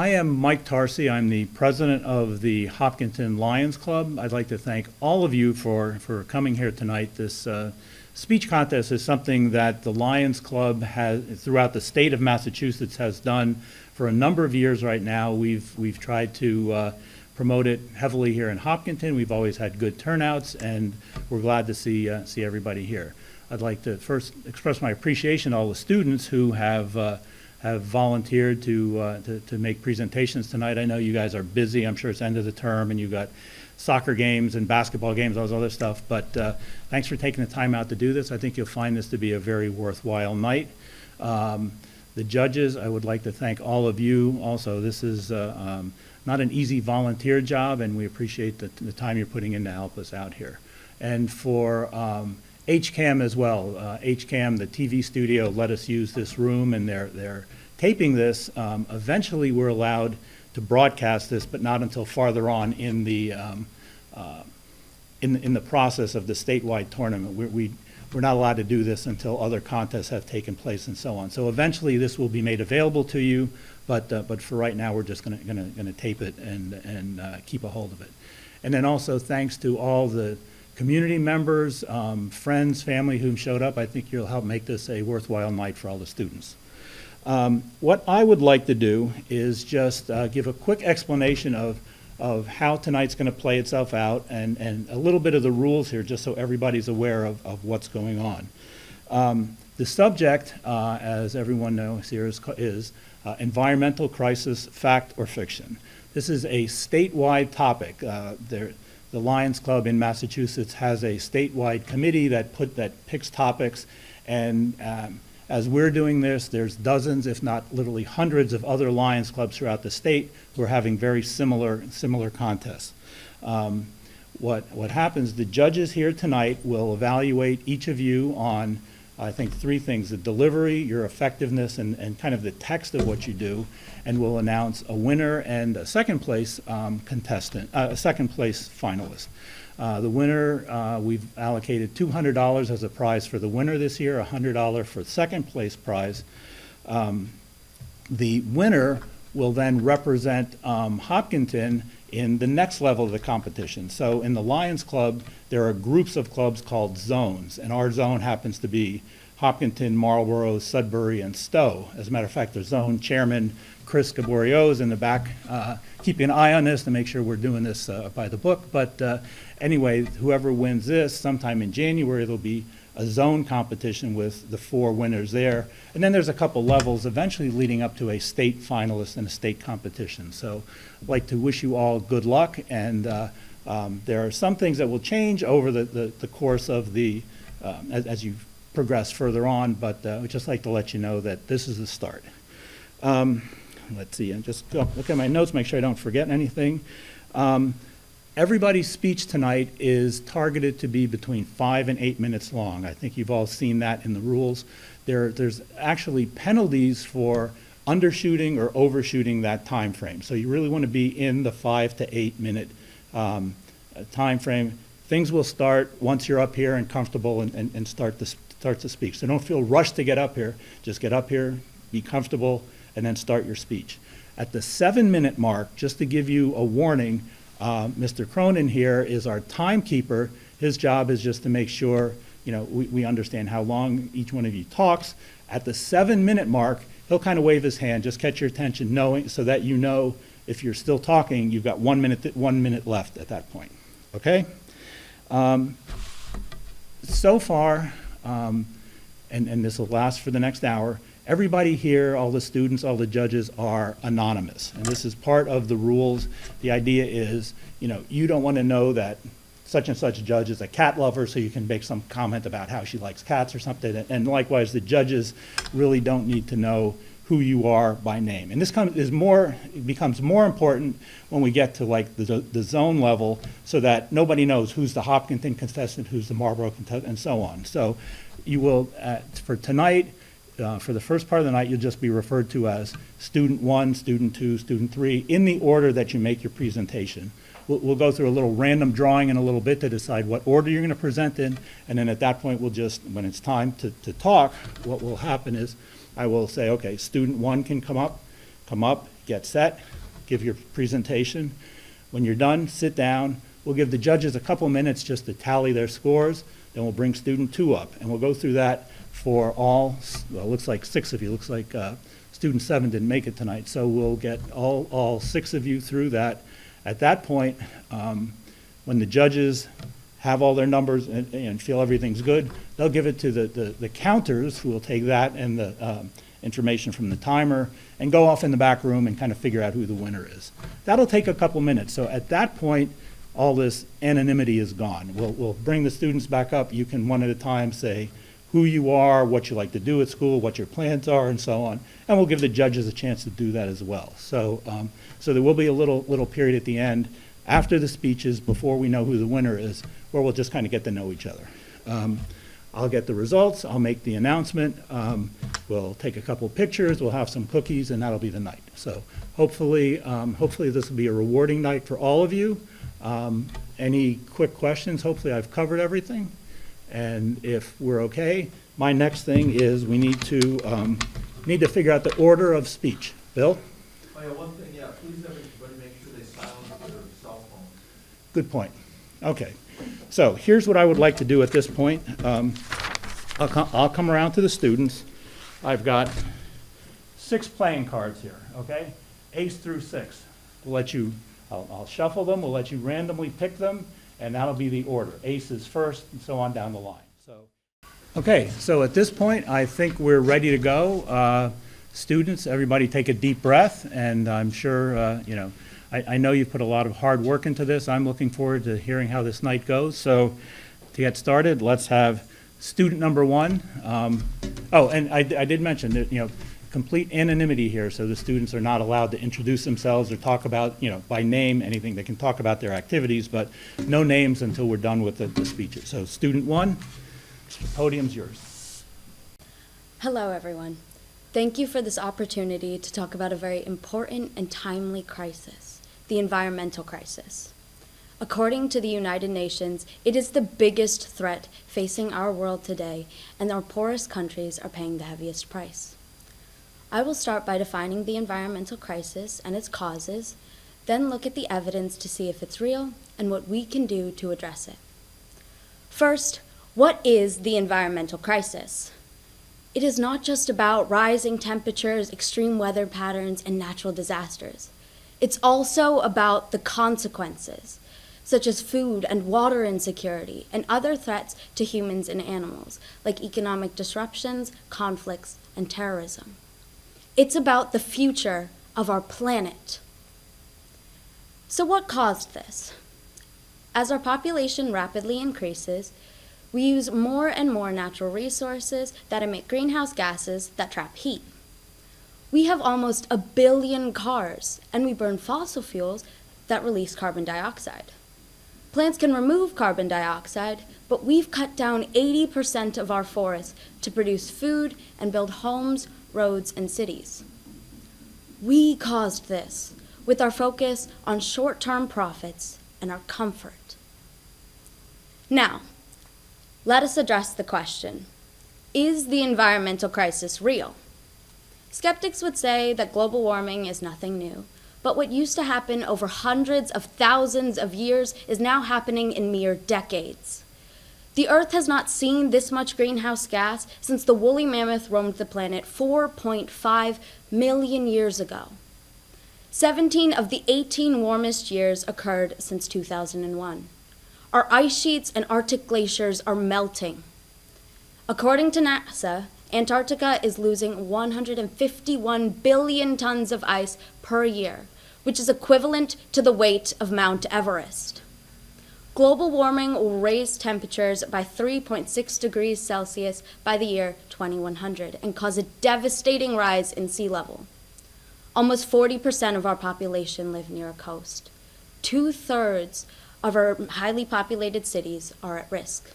I am Mike Tarsi. I'm the president of the Hopkinton Lions Club. I'd like to thank all of you for coming here tonight. This speech contest is something that the Lions Club has, throughout the state of Massachusetts, has done for a number of years right now. We've tried to promote it heavily here in Hopkinton. We've always had good turnouts, and we're glad to see everybody here. I'd like to first express my appreciation to all the students who have volunteered to make presentations tonight. I know you guys are busy. I'm sure it's end of the term and you've got soccer games and basketball games, all this other stuff, but thanks for taking the time out to do this. I think you'll find this to be a very worthwhile night. The judges, I would like to thank all of you also. This is not an easy volunteer job, and we appreciate the time you're putting in to help us out here. And for HCAM as well. HCAM, the TV studio, let us use this room, and they're taping this. Eventually, we're allowed to broadcast this, but not until farther on in the process of the statewide tournament. We're not allowed to do this until other contests have taken place and so on. So eventually, this will be made available to you, but for right now, we're just going to tape it and keep a hold of it. And then also, thanks to all the community members, friends, family who showed up. I think you'll help make this a worthwhile night for all the students. What I would like to do is just give a quick explanation of how tonight's going to play itself out and a little bit of the rules here, just so everybody's aware of what's going on. The subject, as everyone knows here, is environmental crisis, fact or fiction. This is a statewide topic. The Lions Club in Massachusetts has a statewide committee that picks topics, and as we're doing this, there's dozens, if not literally hundreds, of other Lions Clubs throughout the state who are having very similar contests. What happens? The judges here tonight will evaluate each of you on, I think, three things: the delivery, your effectiveness, and kind of the text of what you do, and we'll announce a winner and a second place contestant, a second place finalist. The winner, we've allocated $200 as a prize for the winner this year, $100 for the second place prize. The winner will then represent Hopkinton in the next level of the competition. So in the Lions Club, there are groups of clubs called zones, and our zone happens to be Hopkinton, Marlborough, Sudbury, and Stowe. As a matter of fact, the zone chairman, Chris Gaborio, is in the back keeping an eye on this to make sure we're doing this by the book. But anyway, whoever wins this, sometime in January, there'll be a zone competition with the 4 winners there. And then there's a couple levels eventually leading up to a state finalist and a state competition. So I'd like to wish you all good luck. And there are some things that will change over the course of the, as you progress further on, but I'd just like to let you know that this is the start. Let's see, and just look at my notes, make sure I don't forget anything. Everybody's speech tonight is targeted to be between 5 and 8 minutes long. I think you've all seen that in the rules. There's actually penalties for undershooting or overshooting that time frame. So you really want to be in the 5 to 8 minute time frame. Things will start once you're up here and comfortable and start to speak. So don't feel rushed to get up here. Just get up here, be comfortable, and then start your speech. At the 7-minute mark, just to give you a warning, Mr. Cronin here is our timekeeper. His job is just to make sure we understand how long each one of you talks. At the 7-minute mark, he'll kind of wave his hand, just catch your attention, so that you know if you're still talking, you've got 1 minute left at that point. Okay? So far, and this will last for the next hour, everybody here, all the students, all the judges are anonymous. And this is part of the rules. The idea is, you don't want to know that such and such judge is a cat lover, so you can make some comment about how she likes cats or something. And likewise, the judges really don't need to know who you are by name. And this becomes more important when we get to like the zone level, so that nobody knows who's the Hopkinton contestant, who's the Marlborough contestant, and so on. So you will, for tonight, for the first part of the night, you'll just be referred to as student 1, student 2, student 3, in the order that you make your presentation. We'll go through a little random drawing in a little bit to decide what order you're going to present in, and then at that point, we'll just, when it's time to talk, what will happen is I will say, okay, student 1 can come up, get set, give your presentation. When you're done, sit down. We'll give the judges a couple minutes just to tally their scores. Then we'll bring student 2 up, and we'll go through that for all, well, it looks like 6 of you. Looks like student 7 didn't make it tonight. So we'll get all 6 of you through that. At that point, when the judges have all their numbers and feel everything's good, they'll give it to the counters, who will take that and the information from the timer and go off in the back room and kind of figure out who the winner is. That'll take a couple minutes. So at that point, all this anonymity is gone. We'll bring the students back up. You can one at a time say who you are, what you like to do at school, what your plans are, and so on. And we'll give the judges a chance to do that as well. So, so there will be a little period at the end after the speeches, before we know who the winner is, where we'll just kind of get to know each other. I'll get the results, I'll make the announcement, we'll take a couple pictures, we'll have some cookies, and that'll be the night. So hopefully this will be a rewarding night for all of you. Any quick questions? Hopefully I've covered everything. And if we're okay, my next thing is we need to figure out the order of speech. Bill? Oh yeah, one thing, yeah, please everybody make sure they silence their cell phones. Good point. Okay. So here's what I would like to do at this point. I'll come around to the students. I've got 6 playing cards here, okay? Ace through 6. I'll shuffle them, we'll let you randomly pick them, and that'll be the order. Ace is first, and so on down the line. Okay, so at this point, I think we're ready to go. Students, everybody take a deep breath, and I'm sure, I know you've put a lot of hard work into this. I'm looking forward to hearing how this night goes. So to get started, let's have student number 1. Oh, and I did mention that, complete anonymity here, so the students are not allowed to introduce themselves or talk about, by name, anything. They can talk about their activities, but no names until we're done with the speeches. So student 1, the podium's yours. Hello, everyone. Thank you for this opportunity to talk about a very important and timely crisis, the environmental crisis. According to the United Nations, it is the biggest threat facing our world today, and our poorest countries are paying the heaviest price. I will start by defining the environmental crisis and its causes, then look at the evidence to see if it's real and what we can do to address it. First, what is the environmental crisis? It is not just about rising temperatures, extreme weather patterns, and natural disasters. It's also about the consequences, such as food and water insecurity, and other threats to humans and animals, like economic disruptions, conflicts, and terrorism. It's about the future of our planet. So what caused this? As our population rapidly increases, we use more and more natural resources that emit greenhouse gases that trap heat. We have almost 1 billion cars, and we burn fossil fuels that release carbon dioxide. Plants can remove carbon dioxide, but we've cut down 80% of our forests to produce food and build homes, roads, and cities. We caused this with our focus on short-term profits and our comfort. Now, let us address the question, is the environmental crisis real? Skeptics would say that global warming is nothing new, but what used to happen over hundreds of thousands of years is now happening in mere decades. The Earth has not seen this much greenhouse gas since the woolly mammoth roamed the planet 4.5 million years ago. 17 of the 18 warmest years occurred since 2001. Our ice sheets and Arctic glaciers are melting. According to NASA, Antarctica is losing 151 billion tons of ice per year, which is equivalent to the weight of Mount Everest. Global warming will raise temperatures by 3.6 degrees Celsius by the year 2100 and cause a devastating rise in sea level. Almost 40% of our population live near a coast. 2/3 of our highly populated cities are at risk.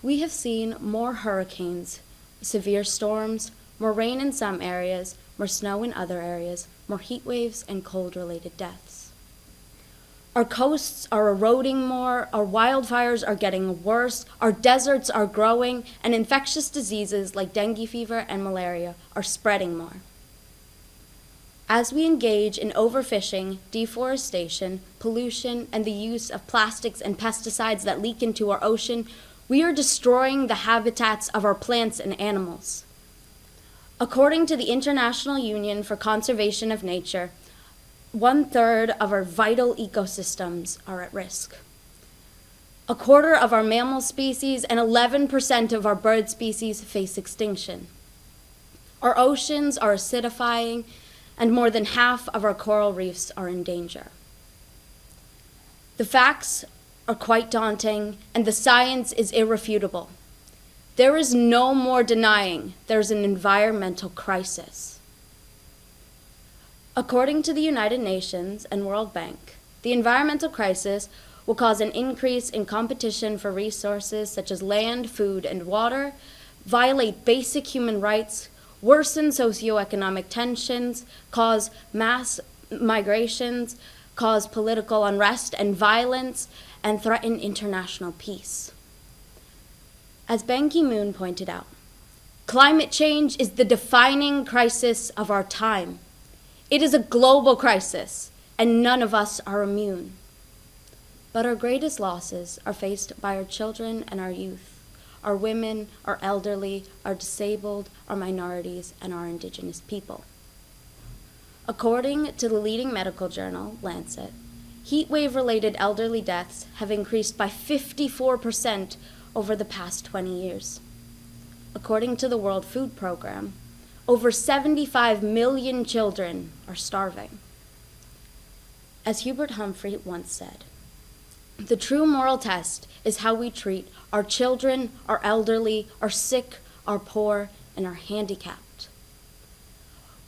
We have seen more hurricanes, severe storms, more rain in some areas, more snow in other areas, more heat waves, and cold-related deaths. Our coasts are eroding more, our wildfires are getting worse, our deserts are growing, and infectious diseases like dengue fever and malaria are spreading more. As we engage in overfishing, deforestation, pollution, and the use of plastics and pesticides that leak into our ocean, we are destroying the habitats of our plants and animals. According to the International Union for Conservation of Nature, 1/3 of our vital ecosystems are at risk. 1/4 of our mammal species and 11% of our bird species face extinction. Our oceans are acidifying, and more than half of our coral reefs are in danger. The facts are quite daunting, and the science is irrefutable. There is no more denying there's an environmental crisis. According to the United Nations and World Bank, the environmental crisis will cause an increase in competition for resources such as land, food, and water, violate basic human rights, worsen socioeconomic tensions, cause mass migrations, cause political unrest and violence, and threaten international peace. As Ban Ki-moon pointed out, climate change is the defining crisis of our time. It is a global crisis, and none of us are immune. But our greatest losses are faced by our children and our youth, our women, our elderly, our disabled, our minorities, and our indigenous people. According to the leading medical journal, Lancet, heat wave-related elderly deaths have increased by 54% over the past 20 years. According to the World Food Program, over 75 million children are starving. As Hubert Humphrey once said, "The true moral test is how we treat our children, our elderly, our sick, our poor, and our handicapped."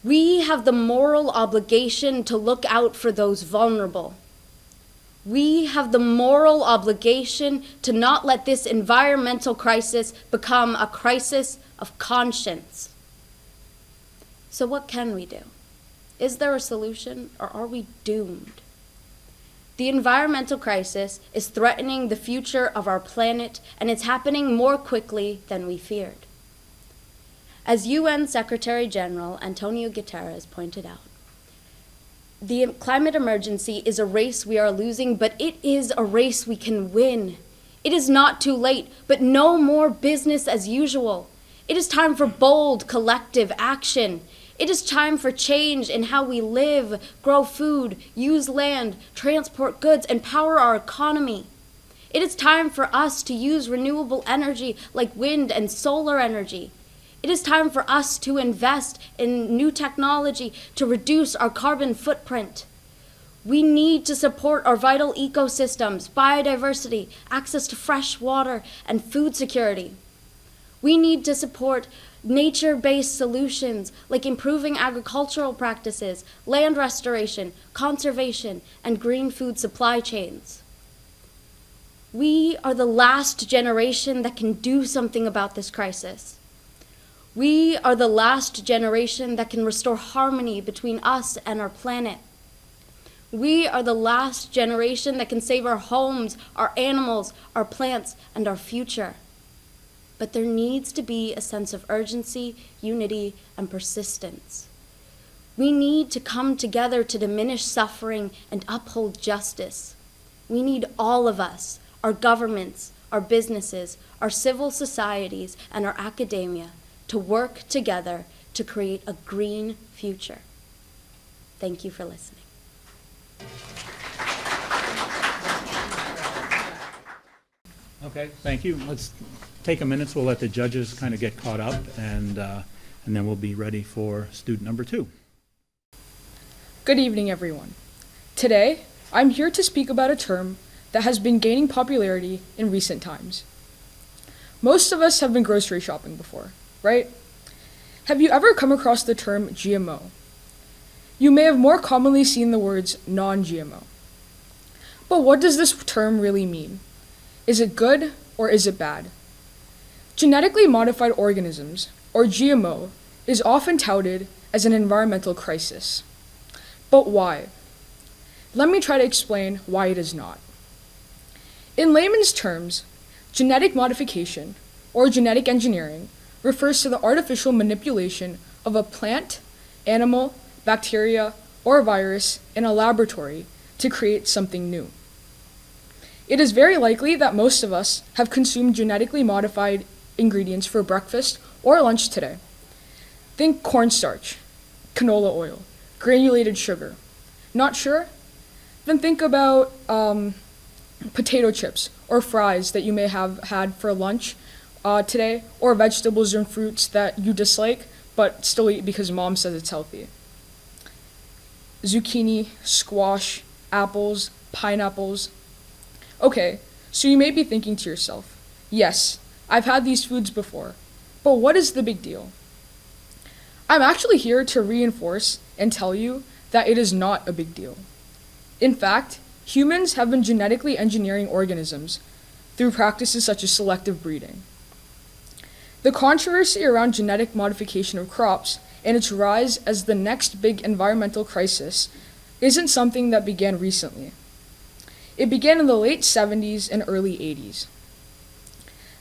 We have the moral obligation to look out for those vulnerable. We have the moral obligation to not let this environmental crisis become a crisis of conscience. So what can we do? Is there a solution, or are we doomed? The environmental crisis is threatening the future of our planet, and it's happening more quickly than we feared. As UN Secretary General Antonio Guterres pointed out, the climate emergency is a race we are losing, but it is a race we can win. It is not too late, but no more business as usual. It is time for bold, collective action. It is time for change in how we live, grow food, use land, transport goods, and power our economy. It is time for us to use renewable energy like wind and solar energy. It is time for us to invest in new technology to reduce our carbon footprint. We need to support our vital ecosystems, biodiversity, access to fresh water, and food security. We need to support nature-based solutions like improving agricultural practices, land restoration, conservation, and green food supply chains. We are the last generation that can do something about this crisis. We are the last generation that can restore harmony between us and our planet. We are the last generation that can save our homes, our animals, our plants, and our future. But there needs to be a sense of urgency, unity, and persistence. We need to come together to diminish suffering and uphold justice. We need all of us, our governments, our businesses, our civil societies, and our academia to work together to create a green future. Thank you for listening. Okay, thank you. Let's take a minute. We'll let the judges kind of get caught up, and then we'll be ready for student number 2. Good evening, everyone. Today, I'm here to speak about a term that has been gaining popularity in recent times. Most of us have been grocery shopping before, right? Have you ever come across the term GMO? You may have more commonly seen the words non-GMO. But what does this term really mean? Is it good or is it bad? Genetically modified organisms, or GMO, is often touted as an environmental crisis. But why? Let me try to explain why it is not. In layman's terms, genetic modification, or genetic engineering, refers to the artificial manipulation of a plant, animal, bacteria, or virus in a laboratory to create something new. It is very likely that most of us have consumed genetically modified ingredients for breakfast or lunch today. Think cornstarch, canola oil, granulated sugar. Not sure? Then think about potato chips or fries that you may have had for lunch today, or vegetables and fruits that you dislike but still eat because mom says it's healthy. Zucchini, squash, apples, pineapples. Okay, so you may be thinking to yourself, yes, I've had these foods before, but what is the big deal? I'm actually here to reinforce and tell you that it is not a big deal. In fact, humans have been genetically engineering organisms through practices such as selective breeding. The controversy around genetic modification of crops and its rise as the next big environmental crisis isn't something that began recently. It began in the late 70s and early 80s.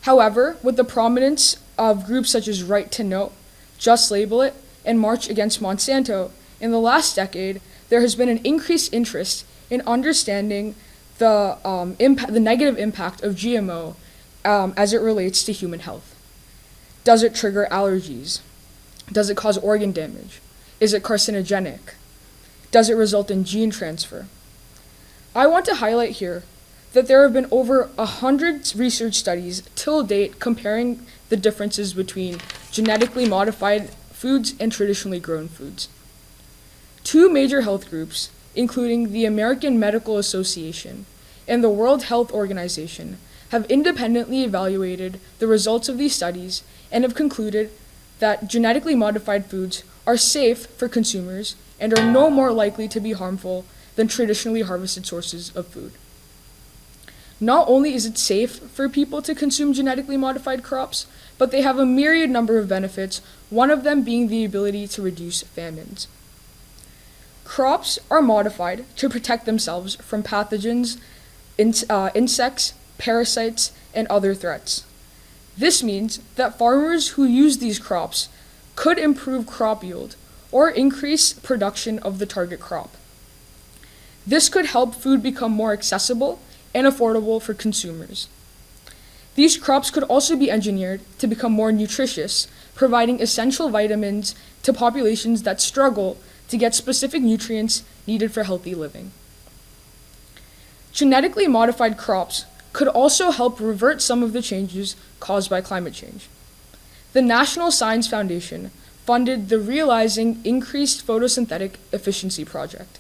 However, with the prominence of groups such as Right to Know, Just Label It, and March Against Monsanto, in the last decade, there has been an increased interest in understanding the negative impact of GMO as it relates to human health. Does it trigger allergies? Does it cause organ damage? Is it carcinogenic? Does it result in gene transfer? I want to highlight here that there have been over 100 research studies till date comparing the differences between genetically modified foods and traditionally grown foods. Two major health groups, including the American Medical Association and the World Health Organization, have independently evaluated the results of these studies and have concluded that genetically modified foods are safe for consumers and are no more likely to be harmful than traditionally harvested sources of food. Not only is it safe for people to consume genetically modified crops, but they have a myriad number of benefits, one of them being the ability to reduce famines. Crops are modified to protect themselves from pathogens, insects, parasites, and other threats. This means that farmers who use these crops could improve crop yield or increase production of the target crop. This could help food become more accessible and affordable for consumers. These crops could also be engineered to become more nutritious, providing essential vitamins to populations that struggle to get specific nutrients needed for healthy living. Genetically modified crops could also help revert some of the changes caused by climate change. The National Science Foundation funded the Realizing Increased Photosynthetic Efficiency project.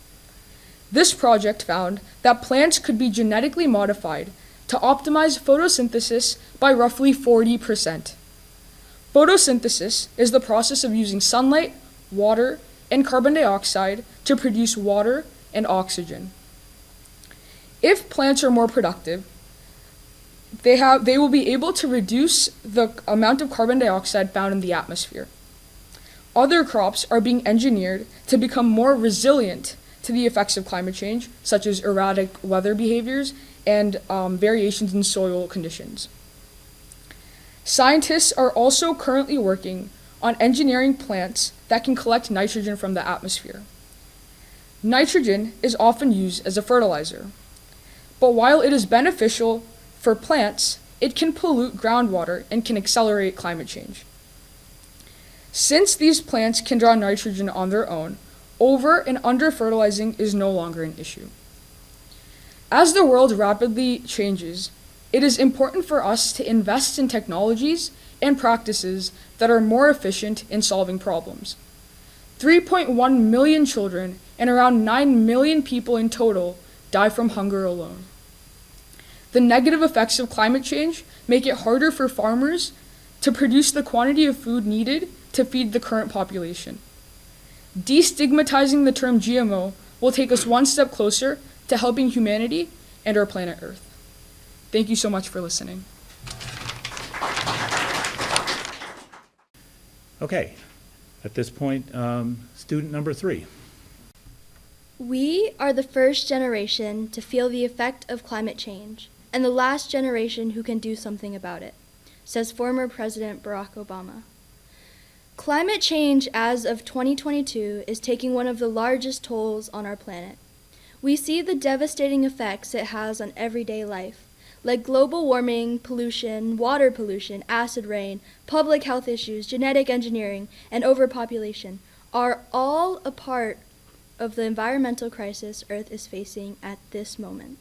This project found that plants could be genetically modified to optimize photosynthesis by roughly 40%. Photosynthesis is the process of using sunlight, water, and carbon dioxide to produce water and oxygen. If plants are more productive, they will be able to reduce the amount of carbon dioxide found in the atmosphere. Other crops are being engineered to become more resilient to the effects of climate change, such as erratic weather behaviors and variations in soil conditions. Scientists are also currently working on engineering plants that can collect nitrogen from the atmosphere. Nitrogen is often used as a fertilizer, but while it is beneficial for plants, it can pollute groundwater and can accelerate climate change. Since these plants can draw nitrogen on their own, over and under fertilizing is no longer an issue. As the world rapidly changes, it is important for us to invest in technologies and practices that are more efficient in solving problems. 3.1 million children and around 9 million people in total die from hunger alone. The negative effects of climate change make it harder for farmers to produce the quantity of food needed to feed the current population. Destigmatizing the term GMO will take us one step closer to helping humanity and our planet Earth. Thank you so much for listening. Okay, at this point, student number 3. We are the first generation to feel the effect of climate change, and the last generation who can do something about it, says former President Barack Obama. Climate change as of 2022 is taking one of the largest tolls on our planet. We see the devastating effects it has on everyday life, like global warming, pollution, water pollution, acid rain, public health issues, genetic engineering, and overpopulation are all a part of the environmental crisis Earth is facing at this moment.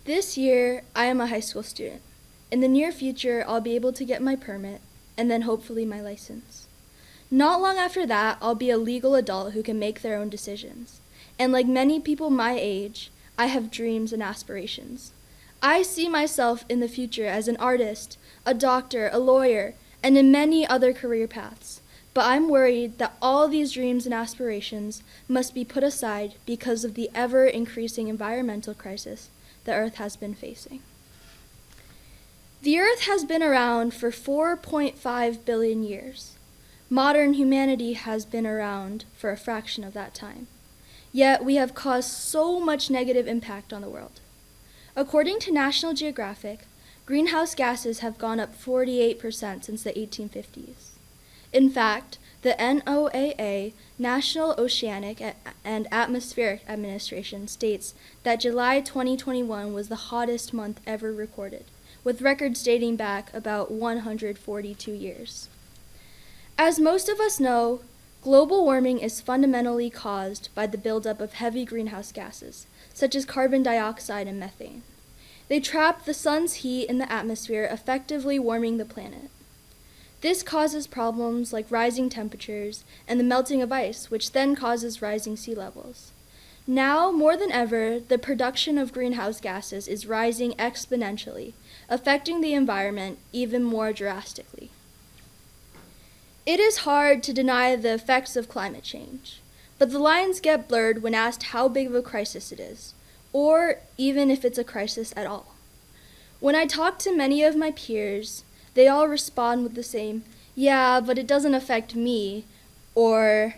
This year, I am a high school student. In the near future, I'll be able to get my permit and then hopefully my license. Not long after that, I'll be a legal adult who can make their own decisions. And like many people my age, I have dreams and aspirations. I see myself in the future as an artist, a doctor, a lawyer, and in many other career paths. But I'm worried that all these dreams and aspirations must be put aside because of the ever-increasing environmental crisis the Earth has been facing. The Earth has been around for 4.5 billion years. Modern humanity has been around for a fraction of that time. Yet we have caused so much negative impact on the world. According to National Geographic, greenhouse gases have gone up 48% since the 1850s. In fact, the NOAA, National Oceanic and Atmospheric Administration, states that July 2021 was the hottest month ever recorded, with records dating back about 142 years. As most of us know, global warming is fundamentally caused by the buildup of heavy greenhouse gases, such as carbon dioxide and methane. They trap the sun's heat in the atmosphere, effectively warming the planet. This causes problems like rising temperatures and the melting of ice, which then causes rising sea levels. Now, more than ever, the production of greenhouse gases is rising exponentially, affecting the environment even more drastically. It is hard to deny the effects of climate change, but the lines get blurred when asked how big of a crisis it is, or even if it's a crisis at all. When I talk to many of my peers, they all respond with the same, "Yeah, but it doesn't affect me," or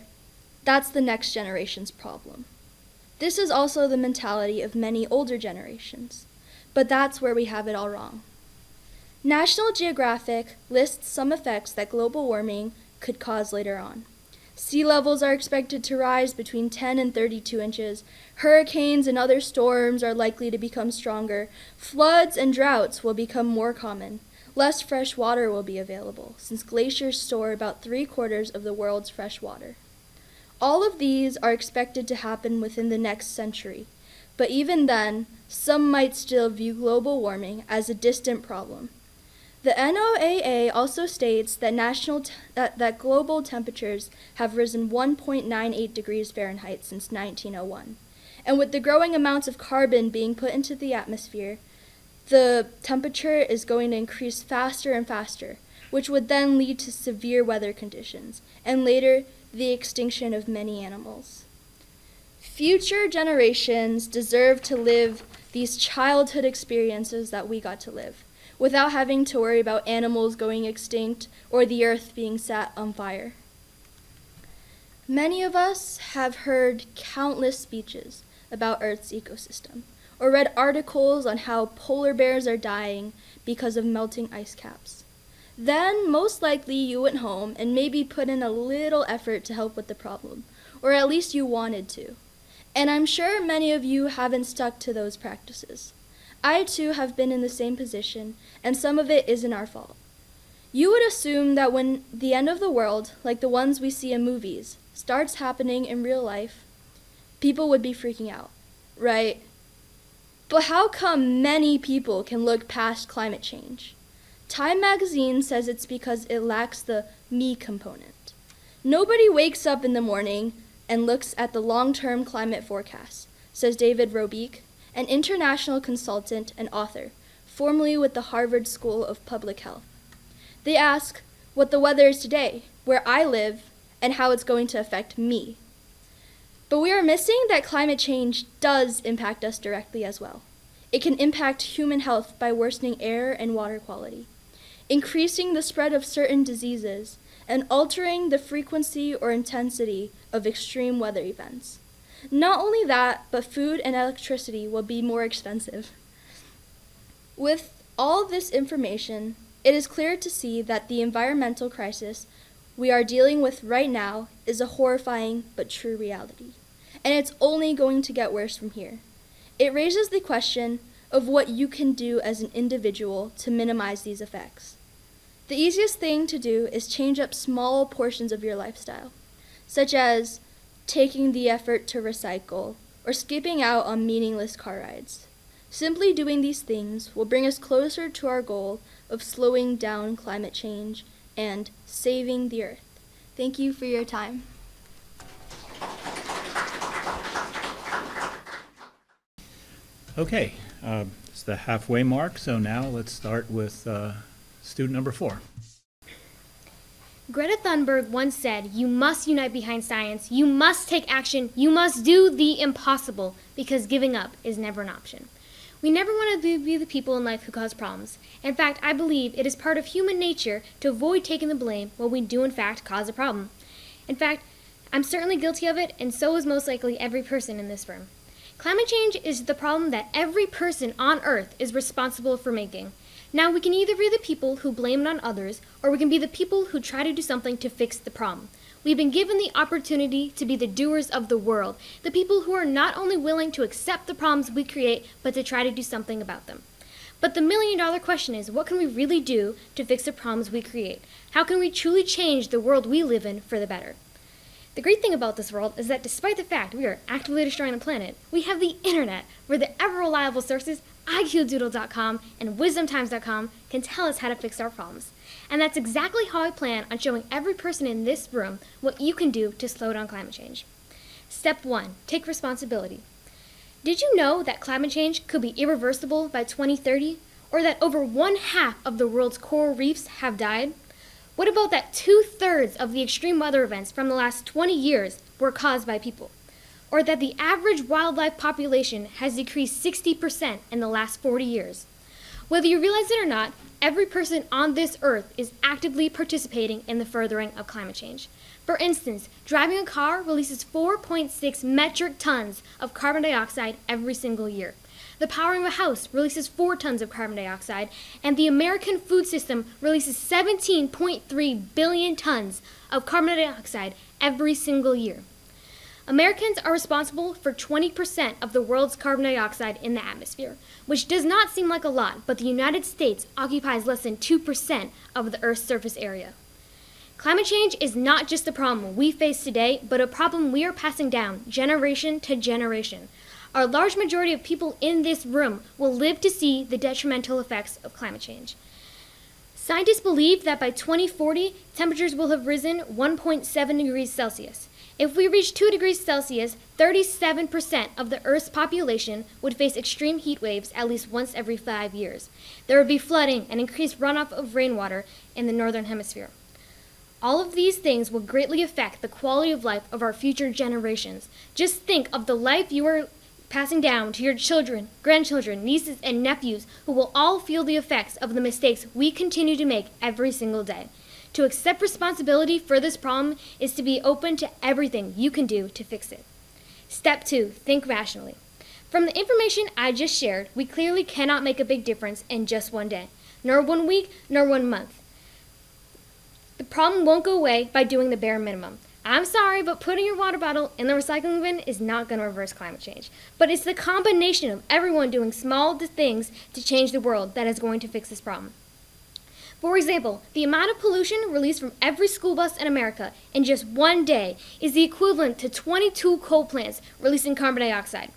"That's the next generation's problem." This is also the mentality of many older generations, but that's where we have it all wrong. National Geographic lists some effects that global warming could cause later on. Sea levels are expected to rise between 10 and 32 inches. Hurricanes and other storms are likely to become stronger. Floods and droughts will become more common. Less fresh water will be available, since glaciers store about 3/4 of the world's fresh water. All of these are expected to happen within the next century, but even then, some might still view global warming as a distant problem. The NOAA also states that that global temperatures have risen 1.98 degrees Fahrenheit since 1901. And with the growing amounts of carbon being put into the atmosphere, the temperature is going to increase faster and faster, which would then lead to severe weather conditions, and later, the extinction of many animals. Future generations deserve to live these childhood experiences that we got to live, without having to worry about animals going extinct or the earth being set on fire. Many of us have heard countless speeches about Earth's ecosystem, or read articles on how polar bears are dying because of melting ice caps. Then, most likely, you went home and maybe put in a little effort to help with the problem, or at least you wanted to. And I'm sure many of you haven't stuck to those practices. I too have been in the same position, and some of it isn't our fault. You would assume that when the end of the world, like the ones we see in movies, starts happening in real life, people would be freaking out, right? But how come many people can look past climate change? Time magazine says it's because it lacks the me component. Nobody wakes up in the morning and looks at the long-term climate forecast, says David Robeek, an international consultant and author, formerly with the Harvard School of Public Health. They ask what the weather is today, where I live, and how it's going to affect me. But we are missing that climate change does impact us directly as well. It can impact human health by worsening air and water quality, increasing the spread of certain diseases, and altering the frequency or intensity of extreme weather events. Not only that, but food and electricity will be more expensive. With all this information, it is clear to see that the environmental crisis we are dealing with right now is a horrifying but true reality, and it's only going to get worse from here. It raises the question of what you can do as an individual to minimize these effects. The easiest thing to do is change up small portions of your lifestyle, such as taking the effort to recycle or skipping out on meaningless car rides. Simply doing these things will bring us closer to our goal of slowing down climate change and saving the earth. Thank you for your time. Okay, it's the halfway mark, so now let's start with student number 4. Greta Thunberg once said, "You must unite behind science, you must take action, you must do the impossible, because giving up is never an option." We never want to be the people in life who cause problems. In fact, I believe it is part of human nature to avoid taking the blame when we do in fact cause a problem. In fact, I'm certainly guilty of it, and so is most likely every person in this room. Climate change is the problem that every person on Earth is responsible for making. Now, we can either be the people who blame it on others, or we can be the people who try to do something to fix the problem. We've been given the opportunity to be the doers of the world, the people who are not only willing to accept the problems we create, but to try to do something about them. But the million-dollar question is, what can we really do to fix the problems we create? How can we truly change the world we live in for the better? The great thing about this world is that despite the fact we are actively destroying the planet, we have the internet, where the ever-reliable sources IQdoodle.com and WisdomTimes.com can tell us how to fix our problems. And that's exactly how I plan on showing every person in this room what you can do to slow down climate change. Step 1, take responsibility. Did you know that climate change could be irreversible by 2030, or that over 1/2 of the world's coral reefs have died? What about that 2/3 of the extreme weather events from the last 20 years were caused by people? Or that the average wildlife population has decreased 60% in the last 40 years? Whether you realize it or not, every person on this earth is actively participating in the furthering of climate change. For instance, driving a car releases 4.6 metric tons of carbon dioxide every single year. The powering of a house releases 4 tons of carbon dioxide, and the American food system releases 17.3 billion tons of carbon dioxide every single year. Americans are responsible for 20% of the world's carbon dioxide in the atmosphere, which does not seem like a lot, but the United States occupies less than 2% of the Earth's surface area. Climate change is not just a problem we face today, but a problem we are passing down generation to generation. A large majority of people in this room will live to see the detrimental effects of climate change. Scientists believe that by 2040, temperatures will have risen 1.7 degrees Celsius. If we reach 2 degrees Celsius, 37% of the Earth's population would face extreme heat waves at least once every 5 years. There would be flooding and increased runoff of rainwater in the northern hemisphere. All of these things will greatly affect the quality of life of our future generations. Just think of the life you are passing down to your children, grandchildren, nieces, and nephews, who will all feel the effects of the mistakes we continue to make every single day. To accept responsibility for this problem is to be open to everything you can do to fix it. Step 2, think rationally. From the information I just shared, we clearly cannot make a big difference in just one day, nor 1 week, nor 1 month. The problem won't go away by doing the bare minimum. I'm sorry, but putting your water bottle in the recycling bin is not going to reverse climate change. But it's the combination of everyone doing small things to change the world that is going to fix this problem. For example, the amount of pollution released from every school bus in America in just one day is the equivalent to 22 coal plants releasing carbon dioxide.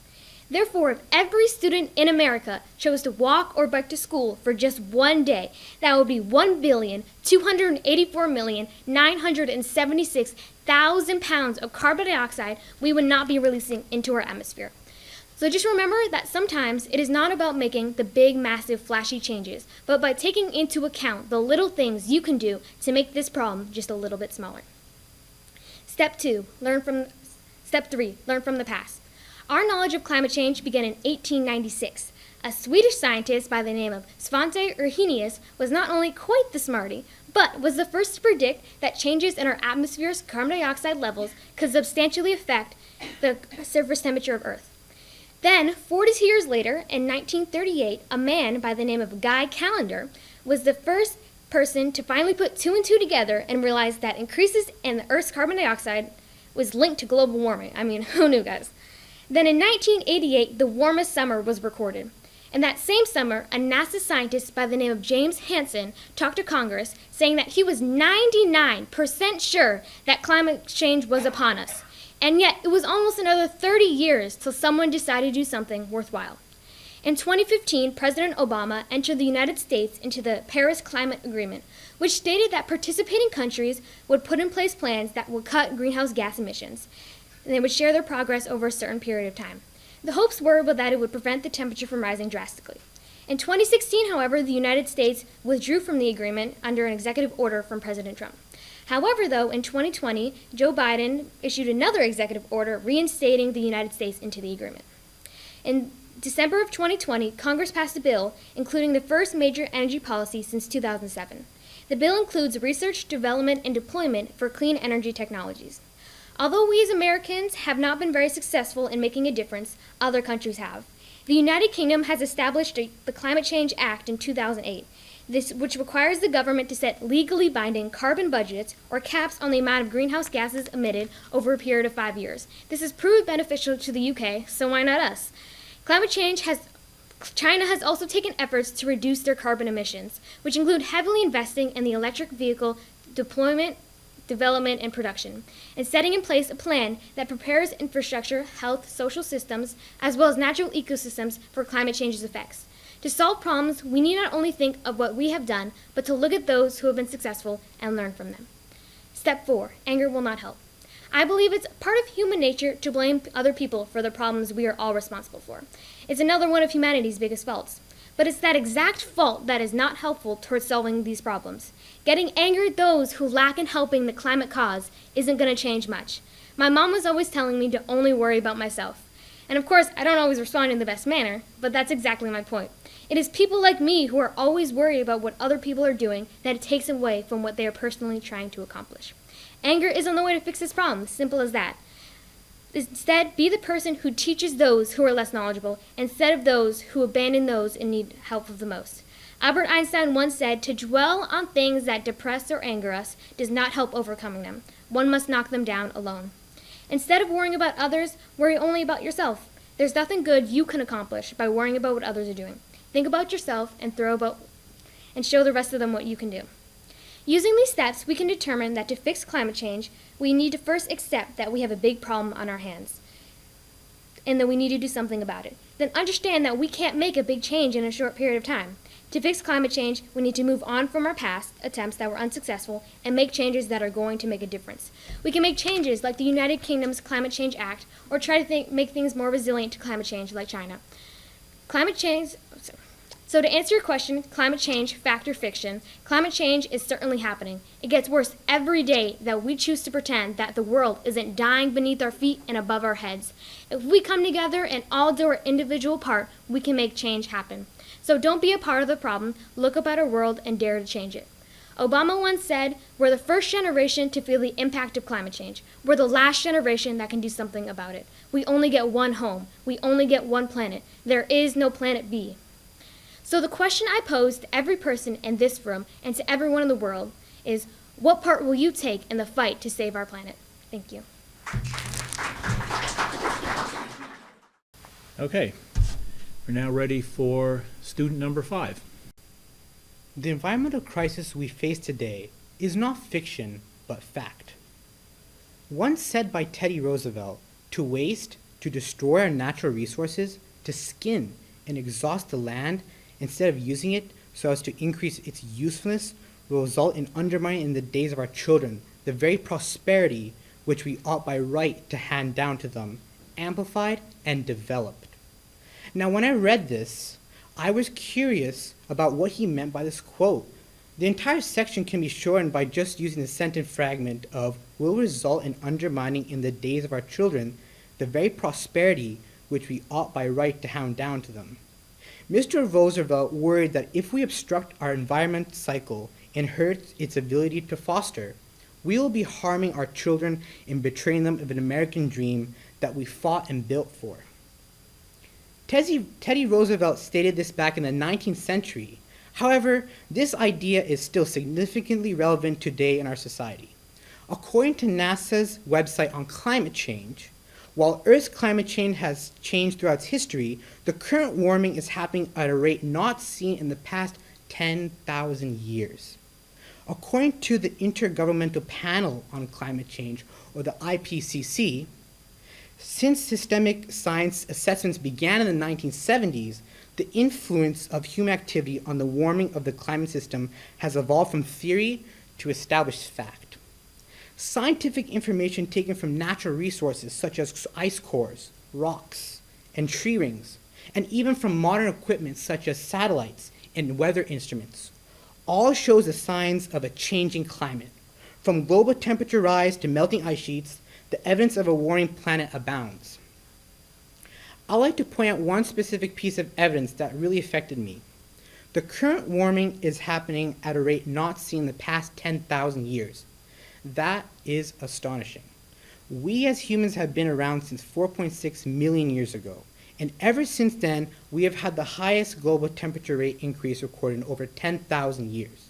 Therefore, if every student in America chose to walk or bike to school for just one day, that would be 1,284,976,000 pounds of carbon dioxide we would not be releasing into our atmosphere. So just remember that sometimes it is not about making the big, massive, flashy changes, but by taking into account the little things you can do to make this problem just a little bit smaller. Step 3, learn from the past. Our knowledge of climate change began in 1896. A Swedish scientist by the name of Svante Arrhenius was not only quite the smarty, but was the first to predict that changes in our atmosphere's carbon dioxide levels could substantially affect the surface temperature of Earth. Then, 42 years later, in 1938, a man by the name of Guy Callender was the first person to finally put two and two together and realize that increases in the Earth's carbon dioxide was linked to global warming. I mean, who knew, guys? Then in 1988, the warmest summer was recorded. And that same summer, a NASA scientist by the name of James Hansen talked to Congress saying that he was 99% sure that climate change was upon us. And yet, it was almost another 30 years till someone decided to do something worthwhile. In 2015, President Obama entered the United States into the Paris Climate Agreement, which stated that participating countries would put in place plans that would cut greenhouse gas emissions, and they would share their progress over a certain period of time. The hopes were that it would prevent the temperature from rising drastically. In 2016, however, the United States withdrew from the agreement under an executive order from President Trump. However, though, in 2020, Joe Biden issued another executive order reinstating the United States into the agreement. In December of 2020, Congress passed a bill including the first major energy policy since 2007. The bill includes research, development, and deployment for clean energy technologies. Although we as Americans have not been very successful in making a difference, other countries have. The United Kingdom has established the Climate Change Act in 2008, which requires the government to set legally binding carbon budgets or caps on the amount of greenhouse gases emitted over a period of 5 years. This has proved beneficial to the UK, so why not us? China has also taken efforts to reduce their carbon emissions, which include heavily investing in the electric vehicle deployment, development, and production, and setting in place a plan that prepares infrastructure, health, social systems, as well as natural ecosystems for climate change's effects. To solve problems, we need not only think of what we have done, but to look at those who have been successful and learn from them. Step 4. Anger will not help. I believe it's part of human nature to blame other people for the problems we are all responsible for. It's another one of humanity's biggest faults. But it's that exact fault that is not helpful towards solving these problems. Getting angry at those who lack in helping the climate cause isn't going to change much. My mom was always telling me to only worry about myself. And of course, I don't always respond in the best manner, but that's exactly my point. It is people like me who are always worried about what other people are doing that it takes away from what they are personally trying to accomplish. Anger isn't the way to fix this problem, simple as that. Instead, be the person who teaches those who are less knowledgeable instead of those who abandon those in need of help the most. Albert Einstein once said, "To dwell on things that depress or anger us does not help overcoming them. One must knock them down alone." Instead of worrying about others, worry only about yourself. There's nothing good you can accomplish by worrying about what others are doing. Think about yourself and show the rest of them what you can do. Using these steps, we can determine that to fix climate change, we need to first accept that we have a big problem on our hands and that we need to do something about it. Then understand that we can't make a big change in a short period of time. To fix climate change, we need to move on from our past attempts that were unsuccessful and make changes that are going to make a difference. We can make changes like the United Kingdom's Climate Change Act or try to make things more resilient to climate change like China. So to answer your question, climate change, fact or fiction, climate change is certainly happening. It gets worse every day that we choose to pretend that the world isn't dying beneath our feet and above our heads. If we come together and all do our individual part, we can make change happen. So don't be a part of the problem, look up at our world and dare to change it. Obama once said, "We're the first generation to feel the impact of climate change. We're the last generation that can do something about it. We only get one home. We only get one planet. There is no planet B." So the question I pose to every person in this room and to everyone in the world is, what part will you take in the fight to save our planet? Thank you. Okay, we're now ready for student number 5. The environmental crisis we face today is not fiction, but fact. Once said by Teddy Roosevelt, to waste, to destroy our natural resources, to skin and exhaust the land instead of using it so as to increase its usefulness will result in undermining in the days of our children the very prosperity which we ought by right to hand down to them, amplified and developed. Now, when I read this, I was curious about what he meant by this quote. The entire section can be shortened by just using the sentence fragment of will result in undermining in the days of our children the very prosperity which we ought by right to hand down to them. Mr. Roosevelt worried that if we obstruct our environment cycle and hurt its ability to foster, we will be harming our children and betraying them of an American dream that we fought and built for. Teddy Roosevelt stated this back in the 19th century. However, this idea is still significantly relevant today in our society. According to NASA's website on climate change, while Earth's climate change has changed throughout its history, the current warming is happening at a rate not seen in the past 10,000 years. According to the Intergovernmental Panel on Climate Change, or the IPCC, since systemic science assessments began in the 1970s, the influence of human activity on the warming of the climate system has evolved from theory to established fact. Scientific information taken from natural resources such as ice cores, rocks, and tree rings, and even from modern equipment such as satellites and weather instruments, all shows the signs of a changing climate. From global temperature rise to melting ice sheets, the evidence of a warming planet abounds. I'd like to point out one specific piece of evidence that really affected me. The current warming is happening at a rate not seen in the past 10,000 years. That is astonishing. We as humans have been around since 4.6 million years ago, and ever since then, we have had the highest global temperature rate increase recorded in over 10,000 years.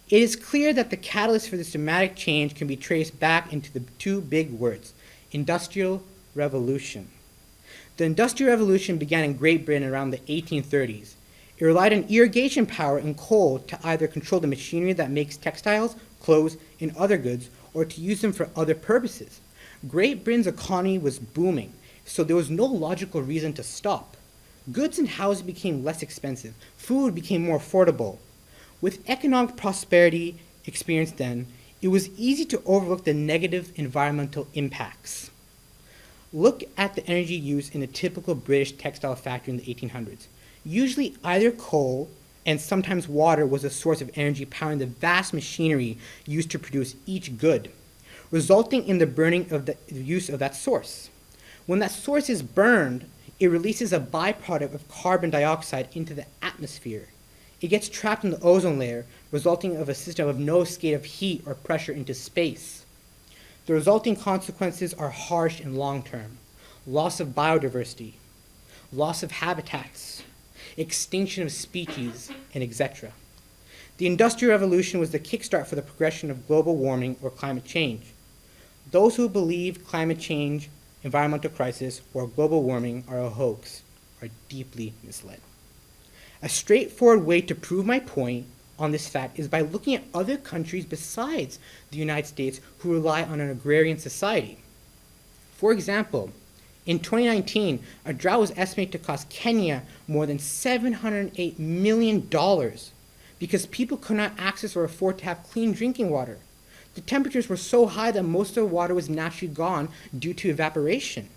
It is clear that the catalyst for this dramatic change can be traced back into the two big words, Industrial Revolution. The Industrial Revolution began in Great Britain around the 1830s. It relied on irrigation power and coal to either control the machinery that makes textiles, clothes, and other goods, or to use them for other purposes. Great Britain's economy was booming, so there was no logical reason to stop. Goods and housing became less expensive. Food became more affordable. With economic prosperity experienced then, it was easy to overlook the negative environmental impacts. Look at the energy used in a typical British textile factory in the 1800s. Usually either coal and sometimes water was a source of energy powering the vast machinery used to produce each good, resulting in the burning of the use of that source. When that source is burned, it releases a byproduct of carbon dioxide into the atmosphere. It gets trapped in the ozone layer, resulting in a system of no escape of heat or pressure into space. The resulting consequences are harsh and long-term. Loss of biodiversity, loss of habitats, extinction of species, and etc. The Industrial Revolution was the kickstart for the progression of global warming or climate change. Those who believe climate change, environmental crisis, or global warming are a hoax are deeply misled. A straightforward way to prove my point on this fact is by looking at other countries besides the United States who rely on an agrarian society. For example, in 2019, a drought was estimated to cost Kenya more than $708 million because people could not access or afford to have clean drinking water. The temperatures were so high that most of the water was naturally gone due to evaporation.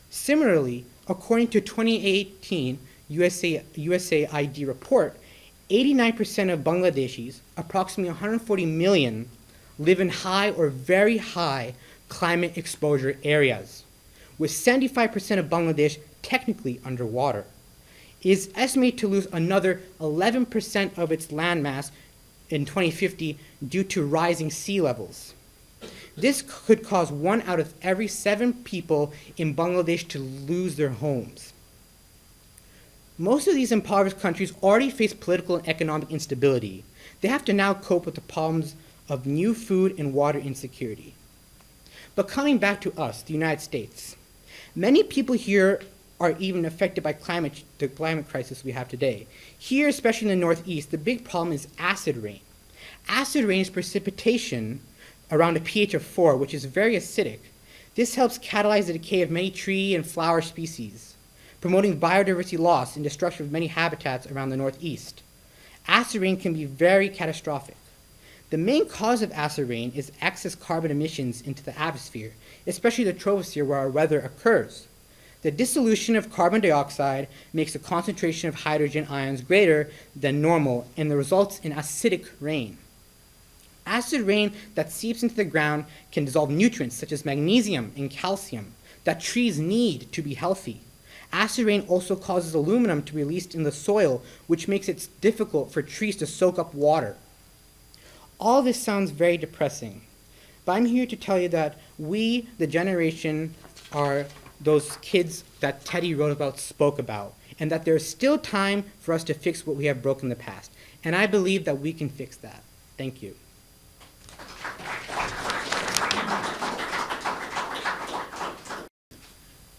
Similarly, according to 2018 USAID report, 89% of Bangladeshis, approximately 140 million, live in high or very high climate exposure areas, with 75% of Bangladesh technically underwater. It is estimated to lose another 11% of its landmass in 2050 due to rising sea levels. This could cause 1 out of every 7 people in Bangladesh to lose their homes. Most of these impoverished countries already face political and economic instability. They have to now cope with the problems of new food and water insecurity. But coming back to us, the United States, many people here are even affected by the climate crisis we have today. Here, especially in the Northeast, the big problem is acid rain. Acid rain is precipitation around a pH of 4, which is very acidic. This helps catalyze the decay of many tree and flower species, promoting biodiversity loss and destruction of many habitats around the Northeast. Acid rain can be very catastrophic. The main cause of acid rain is excess carbon emissions into the atmosphere, especially the troposphere where our weather occurs. The dissolution of carbon dioxide makes the concentration of hydrogen ions greater than normal, and results in acidic rain. Acid rain that seeps into the ground can dissolve nutrients such as magnesium and calcium that trees need to be healthy. Acid rain also causes aluminum to be released in the soil, which makes it difficult for trees to soak up water. All this sounds very depressing, but I'm here to tell you that we, the generation, are those kids that Teddy Roosevelt spoke about, and that there's still time for us to fix what we have broken in the past. And I believe that we can fix that. Thank you.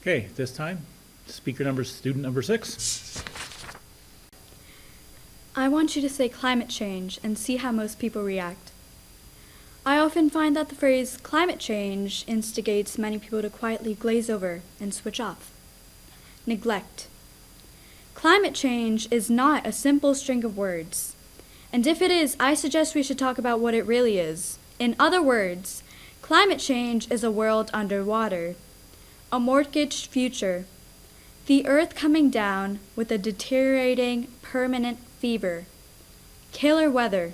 Okay, this time, student number 6. I want you to say climate change and see how most people react. I often find that the phrase climate change instigates many people to quietly glaze over and switch off. Neglect. Climate change is not a simple string of words. And if it is, I suggest we should talk about what it really is. In other words, climate change is a world underwater, a mortgaged future, the earth coming down with a deteriorating permanent fever, killer weather.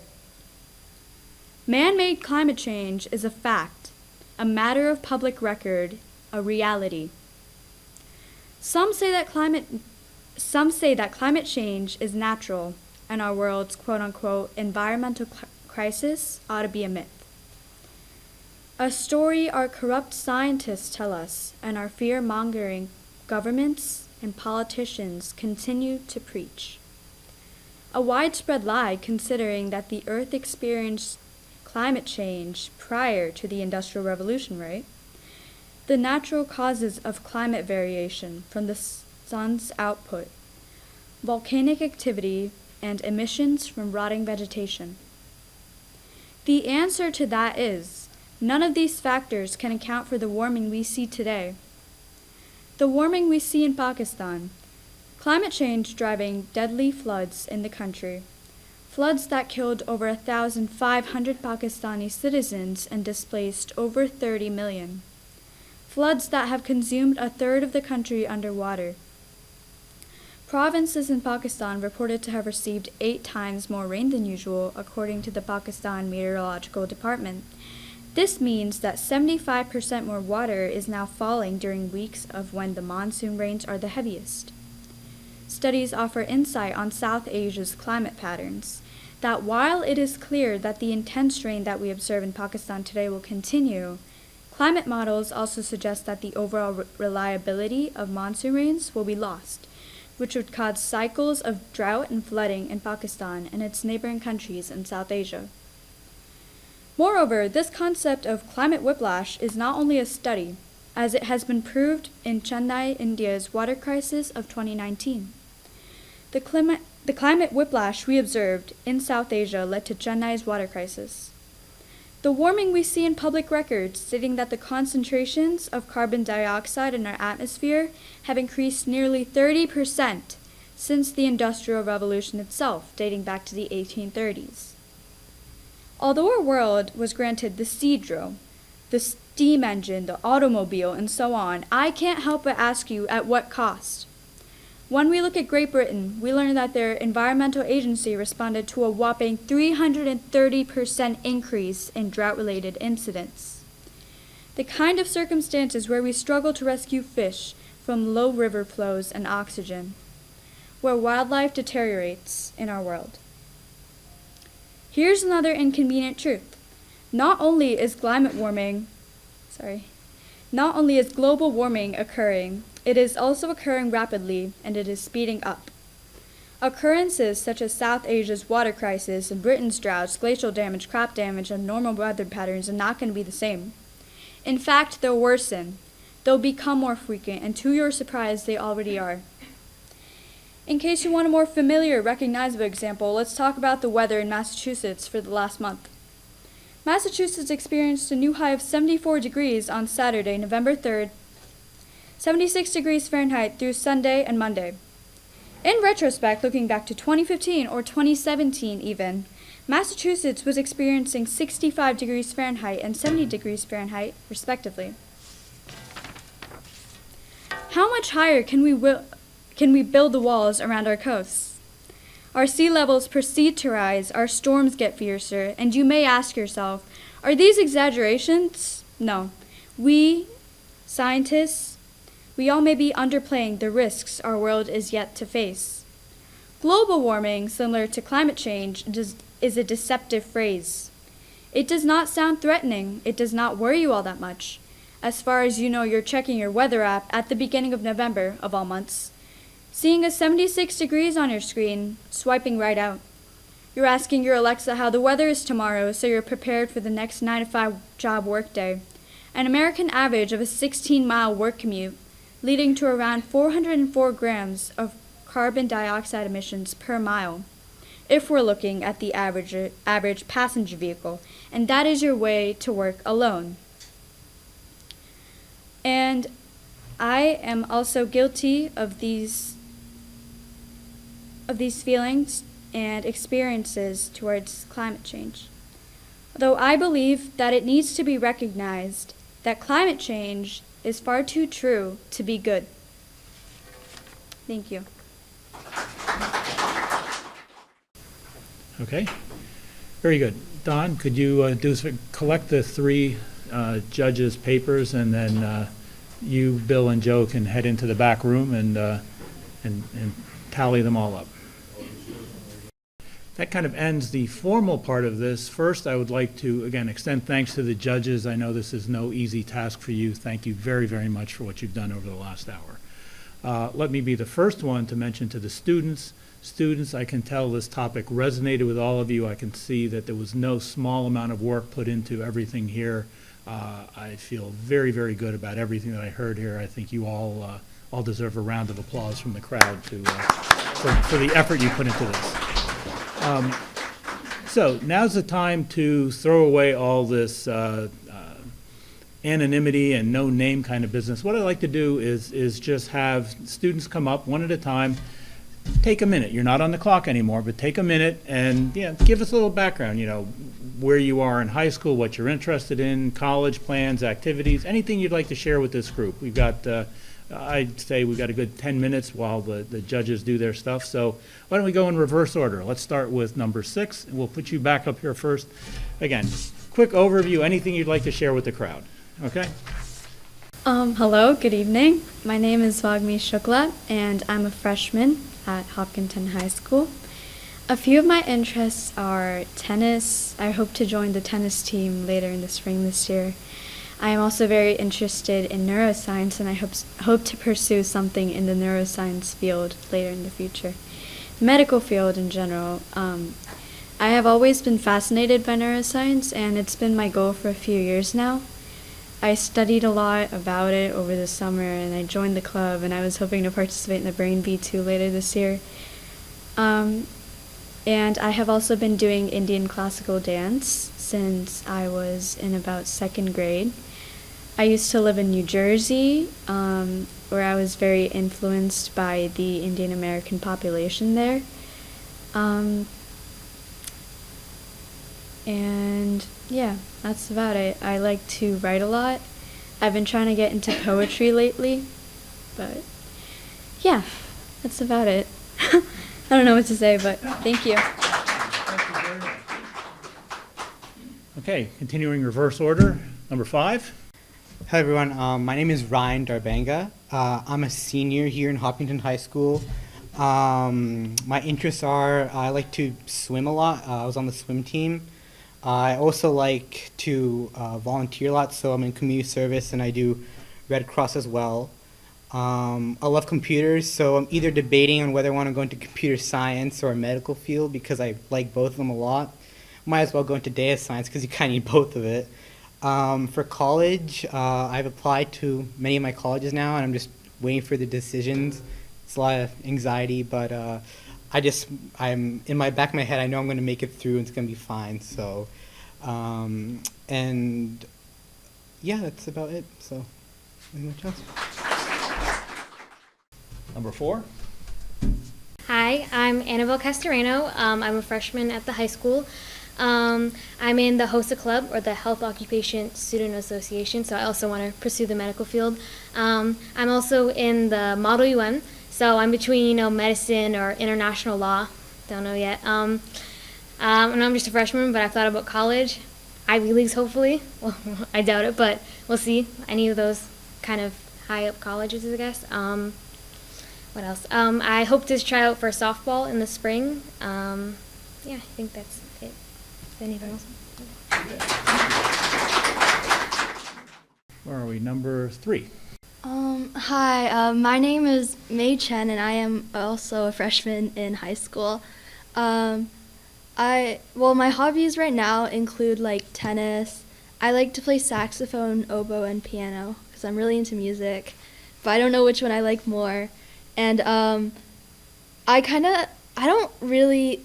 Man-made climate change is a fact, a matter of public record, a reality. Some say that climate change is natural, and our world's quote-unquote environmental crisis ought to be a myth. A story our corrupt scientists tell us, and our fear-mongering governments and politicians continue to preach. A widespread lie, considering that the Earth experienced climate change prior to the Industrial Revolution, right? The natural causes of climate variation from the sun's output, volcanic activity, and emissions from rotting vegetation. The answer to that is, none of these factors can account for the warming we see today. The warming we see in Pakistan, climate change driving deadly floods in the country, floods that killed over 1,500 Pakistani citizens and displaced over 30 million. Floods that have consumed a third of the country underwater. Provinces in Pakistan reported to have received 8 times more rain than usual, according to the Pakistan Meteorological Department. This means that 75% more water is now falling during weeks of when the monsoon rains are the heaviest. Studies offer insight on South Asia's climate patterns, that while it is clear that the intense rain that we observe in Pakistan today will continue, climate models also suggest that the overall reliability of monsoon rains will be lost, which would cause cycles of drought and flooding in Pakistan and its neighboring countries in South Asia. Moreover, this concept of climate whiplash is not only a study, as it has been proved in Chennai, India's water crisis of 2019. The climate whiplash we observed in South Asia led to Chennai's water crisis. The warming we see in public records stating that the concentrations of carbon dioxide in our atmosphere have increased nearly 30% since the Industrial Revolution itself, dating back to the 1830s. Although our world was granted the seed drill, the steam engine, the automobile, and so on, I can't help but ask you, at what cost? When we look at Great Britain, we learn that their environmental agency responded to a whopping 330% increase in drought-related incidents. The kind of circumstances where we struggle to rescue fish from low river flows and oxygen, where wildlife deteriorates in our world. Here's another inconvenient truth. Not only is global warming occurring, it is also occurring rapidly, and it is speeding up. Occurrences such as South Asia's water crisis and Britain's droughts, glacial damage, crop damage, and normal weather patterns are not going to be the same. In fact, they'll worsen. They'll become more frequent, and to your surprise, they already are. In case you want a more familiar, recognizable example, let's talk about the weather in Massachusetts for the last month. Massachusetts experienced a new high of 74 degrees on Saturday, November 3rd, 76 degrees Fahrenheit through Sunday and Monday. In retrospect, looking back to 2015 or 2017 even, Massachusetts was experiencing 65 degrees Fahrenheit and 70 degrees Fahrenheit, respectively. How much higher can we build the walls around our coasts? Our sea levels proceed to rise, our storms get fiercer, and you may ask yourself, are these exaggerations? No. We, scientists, we all may be underplaying the risks our world is yet to face. Global warming, similar to climate change, is a deceptive phrase. It does not sound threatening. It does not worry you all that much. As far as you know, you're checking your weather app at the beginning of November, of all months, Seeing a 76 degrees on your screen, swiping right out. You're asking your Alexa how the weather is tomorrow so you're prepared for the next 9 to 5 job workday. An American average of a 16-mile work commute, leading to around 404 grams of carbon dioxide emissions per mile, if we're looking at the average passenger vehicle, and that is your way to work alone. And I am also guilty of these feelings and experiences towards climate change. Though I believe that it needs to be recognized that climate change is far too true to be good. Thank you. Okay, very good. Don, could you collect the three judges' papers, and then you, Bill, and Joe can head into the back room and tally them all up. That kind of ends the formal part of this. First, I would like to, again, extend thanks to the judges. I know this is no easy task for you. Thank you very, very much for what you've done over the last hour. Let me be the first one to mention to the students. Students, I can tell this topic resonated with all of you. I can see that there was no small amount of work put into everything here. I feel very, very good about everything that I heard here. I think you all deserve a round of applause from the crowd for the effort you put into this. So now's the time to throw away all this anonymity and no name kind of business. What I like to do is just have students come up one at a time. Take a minute. You're not on the clock anymore, but take a minute and give us a little background, where you are in high school, what you're interested in, college plans, activities, anything you'd like to share with this group. We've got, I'd say we've got a good 10 minutes while the judges do their stuff. So why don't we go in reverse order? Let's start with number 6, and we'll put you back up here first. Again, quick overview, anything you'd like to share with the crowd, okay? Hello, good evening. My name is Vagmi Shukla, and I'm a freshman at Hopkinton High School. A few of my interests are tennis. I hope to join the tennis team later in the spring this year. I am also very interested in neuroscience, and I hope to pursue something in the neuroscience field later in the future. The medical field in general. I have always been fascinated by neuroscience, and it's been my goal for a few years now. I studied a lot about it over the summer, and I joined the club, and I was hoping to participate in the Brain B2 later this year. And I have also been doing Indian classical dance since I was in about 2nd grade. I used to live in New Jersey, where I was very influenced by the Indian American population there. And yeah, that's about it. I like to write a lot. I've been trying to get into poetry lately, but yeah, that's about it. I don't know what to say, but thank you. Okay, continuing reverse order, number 5. Hi everyone, my name is Ryan Darbanga. I'm a senior here in Hopkinton High School. My interests are, I like to swim a lot. I was on the swim team. I also like to volunteer a lot, so I'm in community service and I do Red Cross as well. I love computers, so I'm either debating on whether I want to go into computer science or a medical field because I like both of them a lot. Might as well go into data science because you kind of need both of it. For college, I've applied to many of my colleges now and I'm just waiting for the decisions. It's a lot of anxiety, but I'm in my back of my head, I know I'm going to make it through and it's going to be fine. So, and yeah, that's about it. So, anything much else? Number 4. Hi, I'm Annabelle Castoreno. I'm a freshman at the high school. I'm in the HOSA Club, or the Health Occupation Student Association, so I also want to pursue the medical field. I'm also in the Model UN, so I'm between medicine or international law. Don't know yet. And I'm just a freshman, but I've thought about college, Ivy Leagues hopefully. Well, I doubt it, but we'll see. Any of those kind of high up colleges, I guess. What else? I hope to try out for softball in the spring. Yeah, I think that's it. Anything else? Where are we? Number 3. Hi, my name is Mei Chen, and I am also a freshman in high school. My hobbies right now include like tennis. I like to play saxophone, oboe, and piano because I'm really into music, but I don't know which one I like more. And I don't really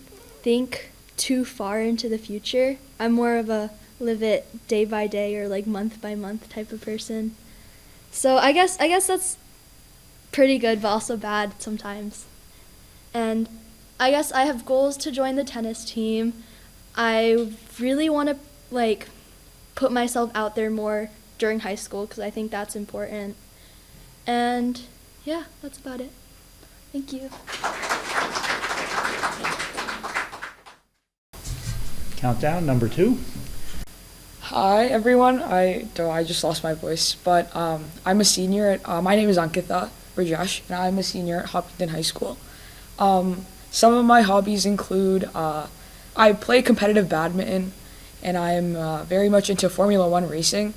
think too far into the future. I'm more of a live it day by day or like month by month type of person. So I guess that's pretty good, but also bad sometimes. And I guess I have goals to join the tennis team. I really want to like put myself out there more during high school because I think that's important. And yeah, that's about it. Thank you. Countdown, number 2. Hi everyone. I just lost my voice, but I'm a senior at. My name is Ankitha Rajesh, and I'm a senior at Hopkinton High School. Some of my hobbies include I play competitive badminton, and I'm very much into Formula One racing.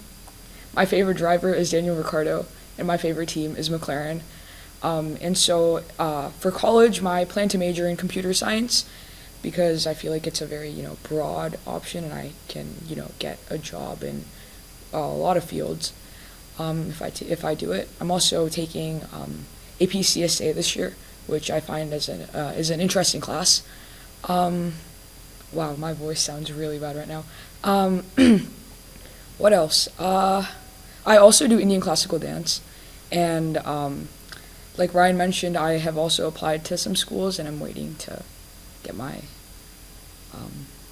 My favorite driver is Daniel Ricciardo, and my favorite team is McLaren. And so for college, I plan to major in computer science because I feel like it's a very broad option, and I can get a job in a lot of fields if I do it. I'm also taking AP CSA this year, which I find is an interesting class. Wow, my voice sounds really bad right now. What else? I also do Indian classical dance, and like Ryan mentioned, I have also applied to some schools, and I'm waiting to get my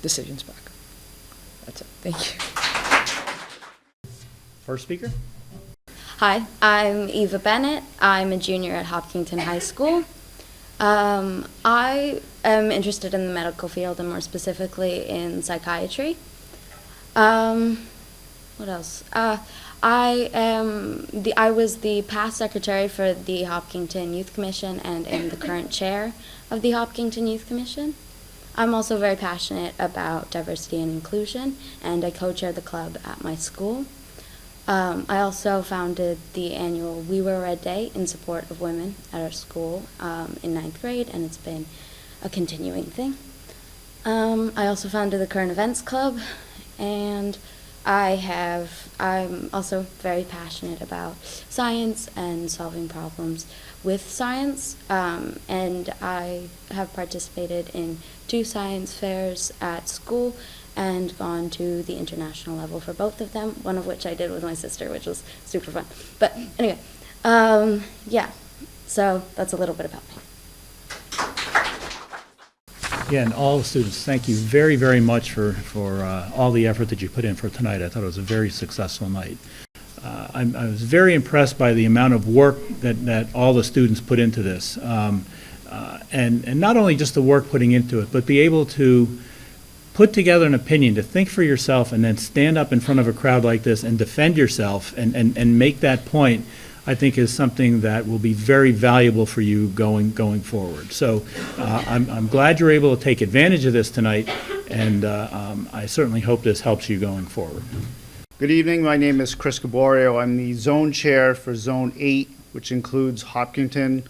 decisions back. That's it. Thank you. First speaker? Hi, I'm Eva Bennett. I'm a junior at Hopkinton High School. I am interested in the medical field and more specifically in psychiatry. What else? I was the past secretary for the Hopkinton Youth Commission and am the current chair of the Hopkinton Youth Commission. I'm also very passionate about diversity and inclusion, and I co-chair the club at my school. I also founded the annual We Wear Red Day in support of women at our school in 9th grade, and it's been a continuing thing. I also founded the Current Events Club, and I'm also very passionate about science and solving problems with science, and I have participated in 2 science fairs at school and gone to the international level for both of them, one of which I did with my sister, which was super fun. But anyway, yeah, so that's a little bit about me. Again, all the students, thank you very, very much for all the effort that you put in for tonight. I thought it was a very successful night. I was very impressed by the amount of work that all the students put into this. And not only just the work putting into it, but be able to put together an opinion, to think for yourself, and then stand up in front of a crowd like this and defend yourself and make that point, I think is something that will be very valuable for you going forward. So I'm glad you're able to take advantage of this tonight, and I certainly hope this helps you going forward. Good evening. My name is Chris Gaborio. I'm the zone chair for Zone 8, which includes Hopkinton,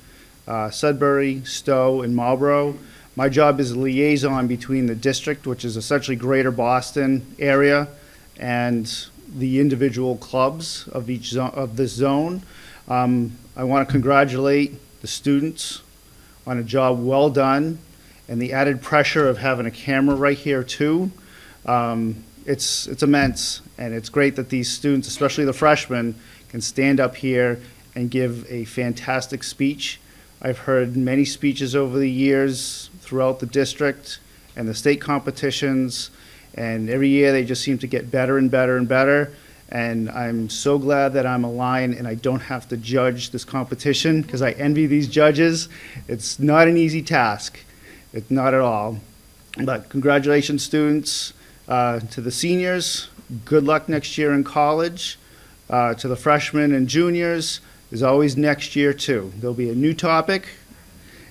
Sudbury, Stowe, and Marlborough. My job is a liaison between the district, which is essentially Greater Boston area, and the individual clubs of each of this zone. I want to congratulate the students on a job well done, and the added pressure of having a camera right here too. It's immense, and it's great that these students, especially the freshmen, can stand up here and give a fantastic speech. I've heard many speeches over the years throughout the district and the state competitions, and every year they just seem to get better and better and better. And I'm so glad that I'm a Lion and I don't have to judge this competition, because I envy these judges. It's not an easy task. It's not at all. But congratulations, students. To the seniors, good luck next year in college. To the freshmen and juniors, there's always next year too. There'll be a new topic,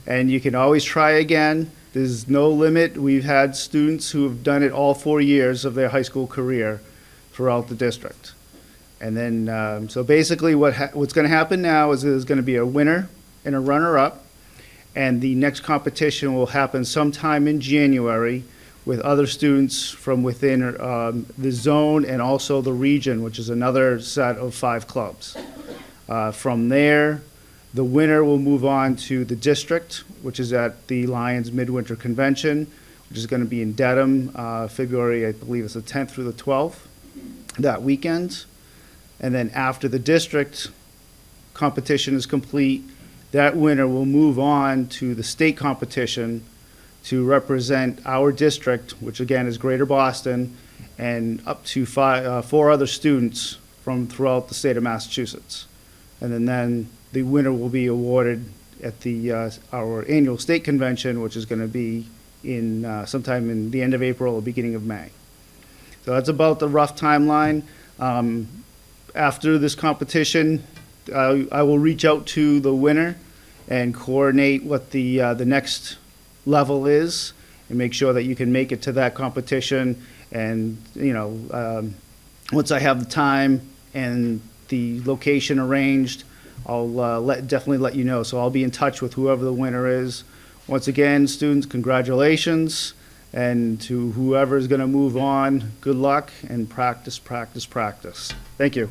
and you can always try again. There's no limit. We've had students who have done it all 4 years of their high school career throughout the district. And then, so basically what's going to happen now is there's going to be a winner and a runner-up, and the next competition will happen sometime in January with other students from within the zone and also the region, which is another set of 5 clubs. From there, the winner will move on to the district, which is at the Lions Midwinter Convention, which is going to be in Dedham, February, I believe it's the 10th through the 12th, that weekend. And then after the district competition is complete, that winner will move on to the state competition to represent our district, which again is Greater Boston, and up to 4 other students from throughout the state of Massachusetts. And then the winner will be awarded at our annual state convention, which is going to be in sometime in the end of April or beginning of May. So that's about the rough timeline. After this competition, I will reach out to the winner and coordinate what the next level is and make sure that you can make it to that competition. And, once I have the time and the location arranged, I'll definitely let you know. So I'll be in touch with whoever the winner is. Once again, students, congratulations. And to whoever is going to move on, good luck and practice, practice, practice. Thank you.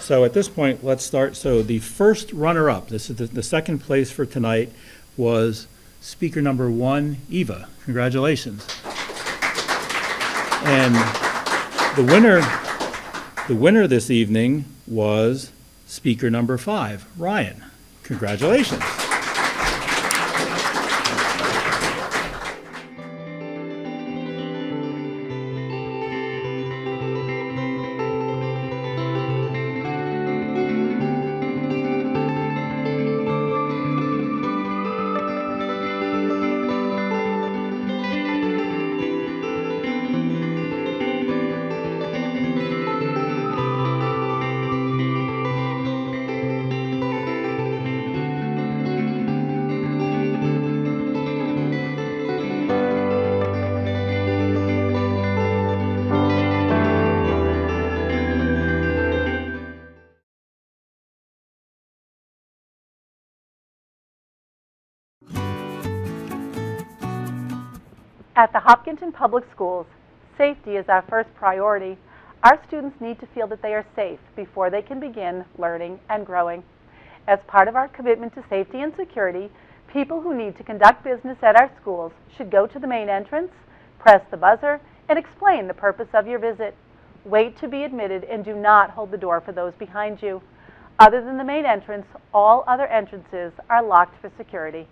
So at this point, let's start. So the first runner-up, this is the second place for tonight, was speaker number 1, Eva. Congratulations. And the winner this evening was speaker number 5, Ryan. Congratulations. At the Hopkinton Public Schools, safety is our first priority. Our students need to feel that they are safe before they can begin learning and growing. As part of our commitment to safety and security, people who need to conduct business at our schools should go to the main entrance, press the buzzer, and explain the purpose of your visit. Wait to be admitted and do not hold the door for those behind you. Other than the main entrance, all other entrances are locked for security.